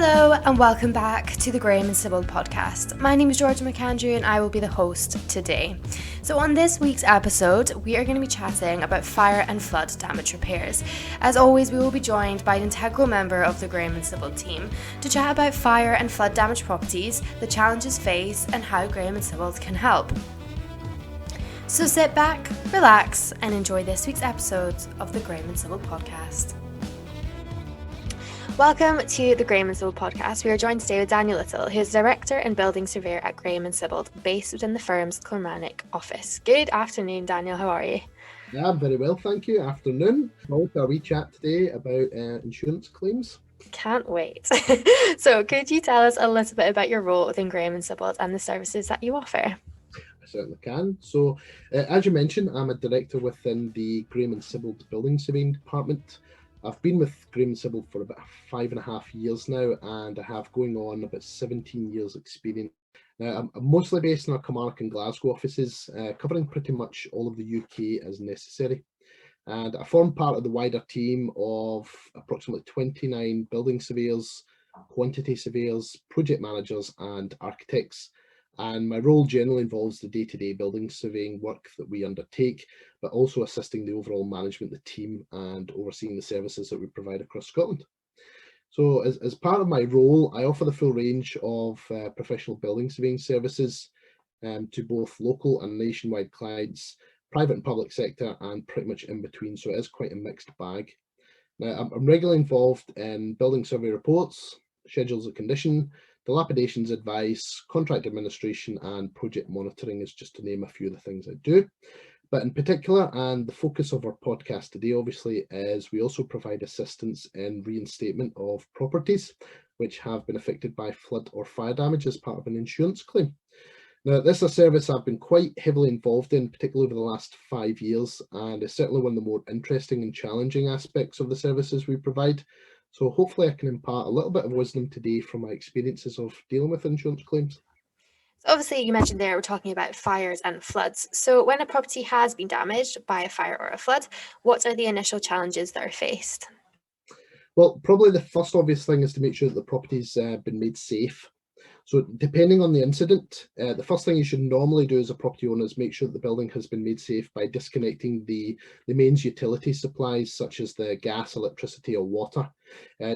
Hello and welcome back to the Graham Sibbald Podcast. My name is Jorja McAndrew and I will be the host today. So on this week's episode, we are going to be chatting about fire and flood damage repairs. As always, we will be joined by an integral member of the Graham Sibbald team to chat about fire and flood damaged properties, the challenges faced and how Graham Sibbald can help. So sit back, relax and enjoy this week's episode of the Graham Sibbald Podcast. Welcome to the Graham Sibbald Podcast. We are joined today with Daniel Little, who is Director and Building Surveyor at Graham Sibbald, based within the firm's Kilmarnock office. Good afternoon, Daniel. How are you? Yeah, I'm very well, thank you. Afternoon. A wee chat today about insurance claims. Can't wait. So could you tell us a little bit about your role within Graham Sibbald and the services that you offer? I certainly can. So, as you mentioned, I'm a director within the Graham Sibbald Building Surveying Department. I've been with Graham Sibbald for about 5.5 years now, and I have going on about 17 years experience. Now, I'm mostly based in our Kilmarnock and Glasgow offices, covering pretty much all of the UK as necessary. And I form part of the wider team of approximately 29 building surveyors, quantity surveyors, project managers and architects. And my role generally involves the day-to-day building surveying work that we undertake, but also assisting the overall management of the team and overseeing the services that we provide across Scotland. So as part of my role, I offer the full range of professional building surveying services to both local and nationwide clients, private and public sector, and pretty much in between. So it is quite a mixed bag. Now, I'm regularly involved in building survey reports, schedules of condition, dilapidations advice, contract administration and project monitoring is just to name a few of the things I do. But in particular, and the focus of our podcast today obviously, is we also provide assistance in reinstatement of properties which have been affected by flood or fire damage as part of an insurance claim. Now, this is a service I've been quite heavily involved in, particularly over the last 5 years, and it's certainly one of the more interesting and challenging aspects of the services we provide. So hopefully I can impart a little bit of wisdom today from my experiences of dealing with insurance claims. So obviously you mentioned there we're talking about fires and floods. So when a property has been damaged by a fire or a flood, what are the initial challenges that are faced? Well, probably the first obvious thing is to make sure that the property's been made safe. So depending on the incident, the first thing you should normally do as a property owner is make sure that the building has been made safe by disconnecting the mains utility supplies such as the gas, electricity or water.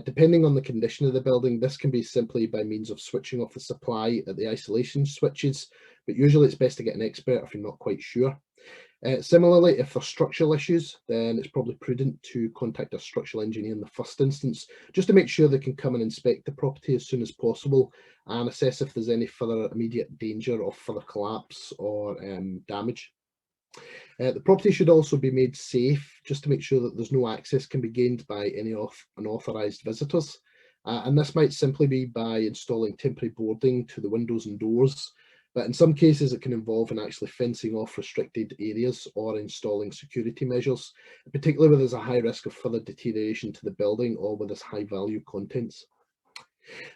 Depending on the condition of the building, this can be simply by means of switching off the supply at the isolation switches, but usually it's best to get an expert if you're not quite sure. Similarly, if there's structural issues, then it's probably prudent to contact a structural engineer in the first instance, just to make sure they can come and inspect the property as soon as possible and assess if there's any further immediate danger of further collapse or damage. The property should also be made safe, just to make sure that there's no access can be gained by any unauthorised visitors. And this might simply be by installing temporary boarding to the windows and doors. But in some cases, it can involve in actually fencing off restricted areas or installing security measures, particularly where there's a high risk of further deterioration to the building or where there's high value contents.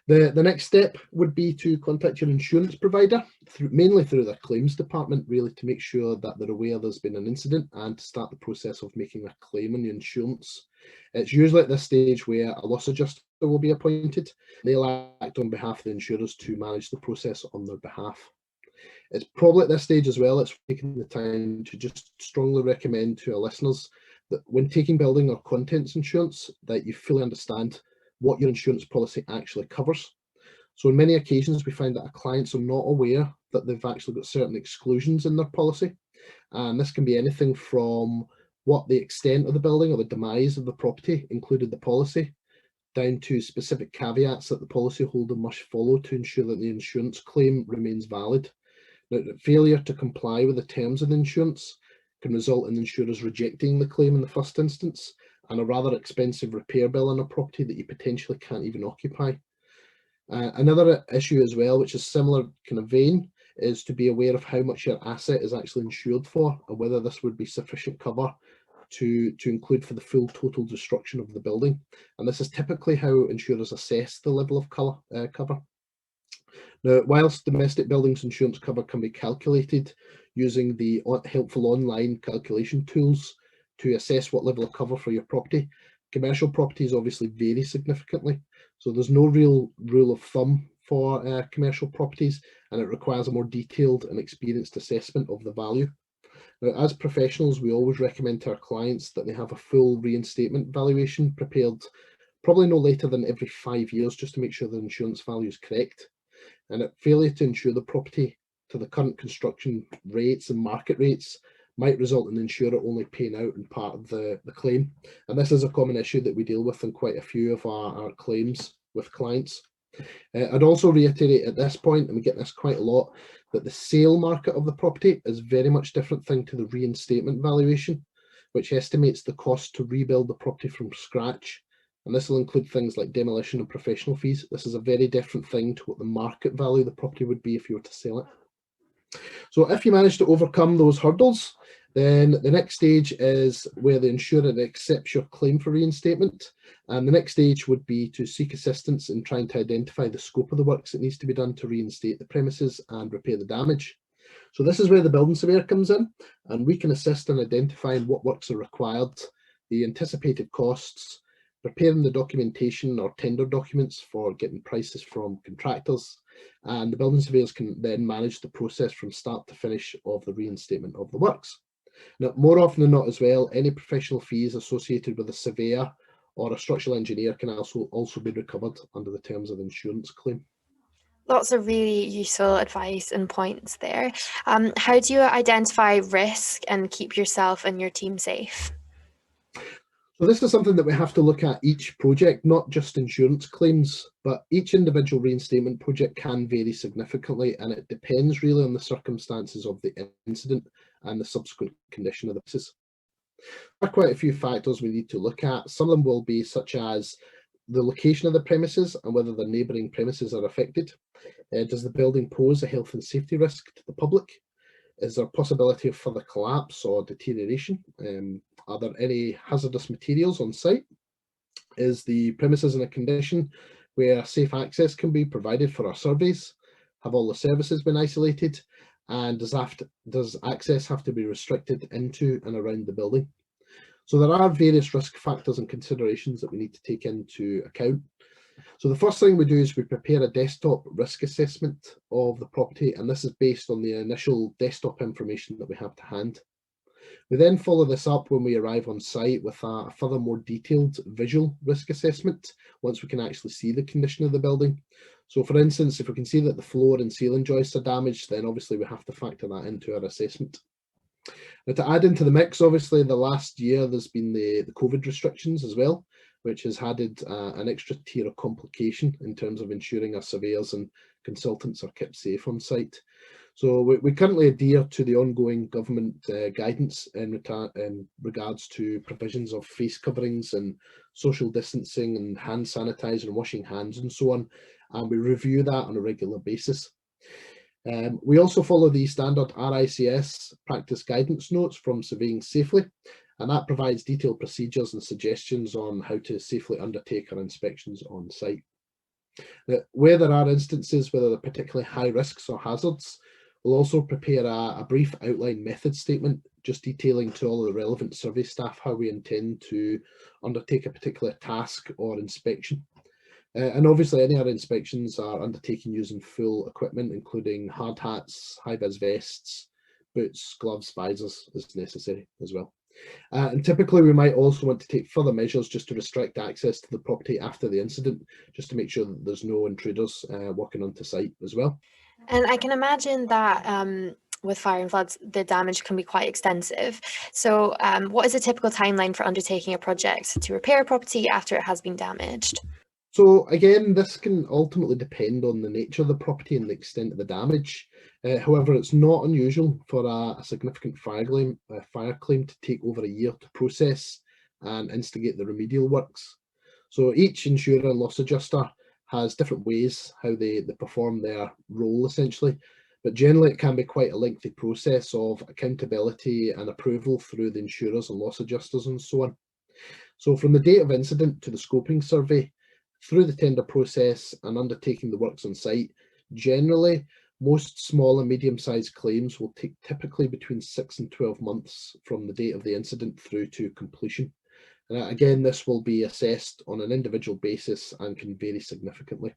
The next step would be to contact your insurance provider, mainly through their claims department, really to make sure that they're aware there's been an incident and to start the process of making a claim on the insurance. It's usually at this stage where a loss adjuster will be appointed. They'll act on behalf of the insurers to manage the process on their behalf. It's probably at this stage as well, it's taking the time to just strongly recommend to our listeners that when taking building or contents insurance, that you fully understand what your insurance policy actually covers. So on many occasions, we find that our clients are not aware that they've actually got certain exclusions in their policy. And this can be anything from what the extent of the building or the demise of the property included the policy, down to specific caveats that the policyholder must follow to ensure that the insurance claim remains valid. Now, failure to comply with the terms of the insurance can result in insurers rejecting the claim in the first instance and a rather expensive repair bill on a property that you potentially can't even occupy. Another issue as well, which is similar kind of vein, is to be aware of how much your asset is actually insured for and whether this would be sufficient cover to include for the full total destruction of the building. And this is typically how insurers assess the level of cover. Now, whilst domestic buildings insurance cover can be calculated using the helpful online calculation tools to assess what level of cover for your property, Commercial properties obviously vary significantly, so there's no real rule of thumb for commercial properties, and it requires a more detailed and experienced assessment of the value. Now, as professionals, we always recommend to our clients that they have a full reinstatement valuation prepared, probably no later than every 5 years, just to make sure the insurance value is correct. And a failure to insure the property to the current construction rates and market rates might result in the insurer only paying out in part of the claim. And this is a common issue that we deal with in quite a few of our claims with clients. I'd also reiterate at this point, and we get this quite a lot, that the sale market of the property is very much different thing to the reinstatement valuation, which estimates the cost to rebuild the property from scratch. And this will include things like demolition and professional fees. This is a very different thing to what the market value of the property would be if you were to sell it. So if you manage to overcome those hurdles, then the next stage is where the insurer accepts your claim for reinstatement. And the next stage would be to seek assistance in trying to identify the scope of the works that needs to be done to reinstate the premises and repair the damage. So this is where the building surveyor comes in, and we can assist in identifying what works are required, the anticipated costs, preparing the documentation or tender documents for getting prices from contractors, and the building surveyors can then manage the process from start to finish of the reinstatement of the works. Now, more often than not as well, any professional fees associated with a surveyor or a structural engineer can also be recovered under the terms of the insurance claim. Lots of really useful advice and points there. How do you identify risk and keep yourself and your team safe? So this is something that we have to look at each project, not just insurance claims, but each individual reinstatement project can vary significantly, and it depends really on the circumstances of the incident and the subsequent condition of the premises. There are quite a few factors we need to look at. Some of them will be such as the location of the premises and whether the neighbouring premises are affected. Does the building pose a health and safety risk to the public? Is there a possibility of further collapse or deterioration? Are there any hazardous materials on site? Is the premises in a condition where safe access can be provided for our surveys? Have all the services been isolated? And does access have to be restricted into and around the building? So there are various risk factors and considerations that we need to take into account. So the first thing we do is we prepare a desktop risk assessment of the property, and this is based on the initial desktop information that we have to hand. We then follow this up when we arrive on site with a further more detailed visual risk assessment once we can actually see the condition of the building. So for instance, if we can see that the floor and ceiling joists are damaged, then obviously we have to factor that into our assessment. Now, to add into the mix, obviously the last year there's been the COVID restrictions as well, which has added an extra tier of complication in terms of ensuring our surveyors and consultants are kept safe on site. So we currently adhere to the ongoing government guidance in regards to provisions of face coverings and social distancing and hand sanitizer and washing hands and so on, and we review that on a regular basis. We also follow the standard RICS practice guidance notes from Surveying Safely, and that provides detailed procedures and suggestions on how to safely undertake our inspections on site. Now, where there are instances where there are particularly high risks or hazards, we'll also prepare a brief outline method statement, just detailing to all of the relevant survey staff how we intend to undertake a particular task or inspection. And obviously any other inspections are undertaken using full equipment, including hard hats, high-vis vests, boots, gloves, visors as necessary as well. And typically we might also want to take further measures just to restrict access to the property after the incident, just to make sure that there's no intruders walking onto site as well. And I can imagine that with fire and floods, the damage can be quite extensive. So what is a typical timeline for undertaking a project to repair a property after it has been damaged? So again, this can ultimately depend on the nature of the property and the extent of the damage. However, it's not unusual for a significant fire claim to take over a year to process and instigate the remedial works. So each insurer and loss adjuster has different ways how they perform their role essentially, but generally it can be quite a lengthy process of accountability and approval through the insurers and loss adjusters and so on. So from the date of incident to the scoping survey, through the tender process and undertaking the works on site, generally most small and medium-sized claims will take typically between 6 and 12 months from the date of the incident through to completion. And again, this will be assessed on an individual basis and can vary significantly.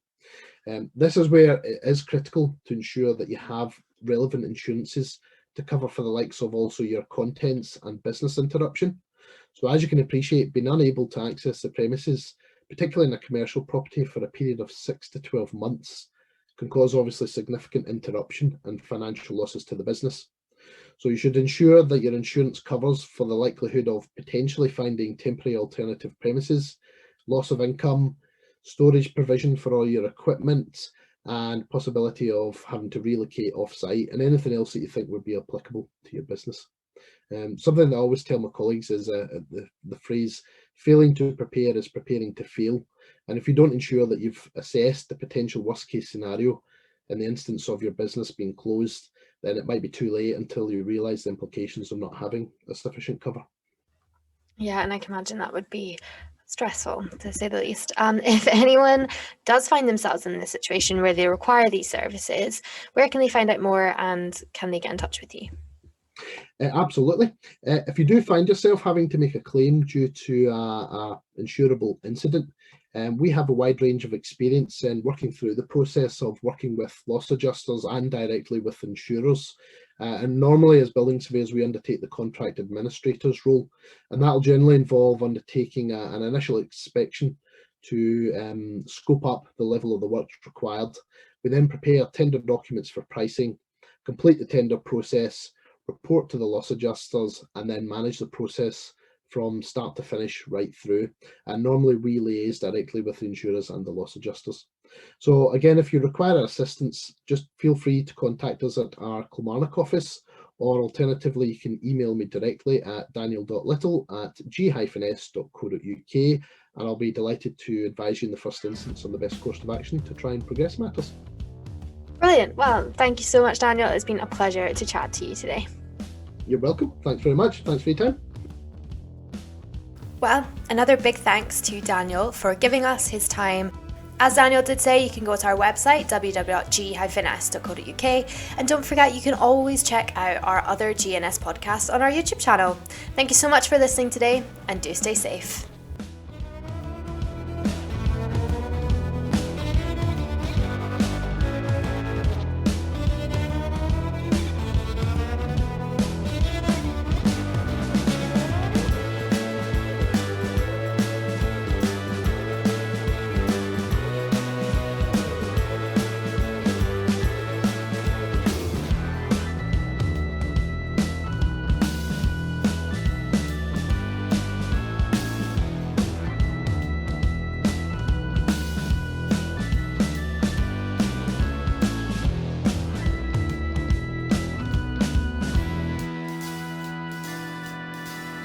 This is where it is critical to ensure that you have relevant insurances to cover for the likes of also your contents and business interruption. So as you can appreciate, being unable to access the premises, particularly in a commercial property for a period of 6 to 12 months, can cause obviously significant interruption and financial losses to the business. So you should ensure that your insurance covers for the likelihood of potentially finding temporary alternative premises, loss of income, storage provision for all your equipment, and possibility of having to relocate off-site, and anything else that you think would be applicable to your business. Something that I always tell my colleagues is the phrase, failing to prepare is preparing to fail. And if you don't ensure that you've assessed the potential worst case scenario in the instance of your business being closed, then it might be too late until you realise the implications of not having a sufficient cover. Yeah, and I can imagine that would be stressful, to say the least. If anyone does find themselves in this situation where they require these services, where can they find out more and can they get in touch with you? Absolutely. If you do find yourself having to make a claim due to a insurable incident, we have a wide range of experience in working through the process of working with loss adjusters and directly with insurers. And normally as building surveyors, we undertake the contract administrator's role, and that will generally involve undertaking an initial inspection to scope up the level of the work required. We then prepare tender documents for pricing, complete the tender process, report to the loss adjusters, and then manage the process from start to finish right through. And normally we liaise directly with the insurers and the loss adjusters. So again, if you require assistance, just feel free to contact us at our Kilmarnock office, or alternatively you can email me directly at daniel.little@g-s.co.uk, and I'll be delighted to advise you in the first instance on the best course of action to try and progress matters. Brilliant. Well, thank you so much, Daniel. It's been a pleasure to chat to you today. You're welcome. Thanks very much. Thanks for your time. Well, another big thanks to Daniel for giving us his time. As Daniel did say, you can go to our website, www.g-s.co.uk, and don't forget you can always check out our other GNS podcasts on our YouTube channel. Thank you so much for listening today, and do stay safe.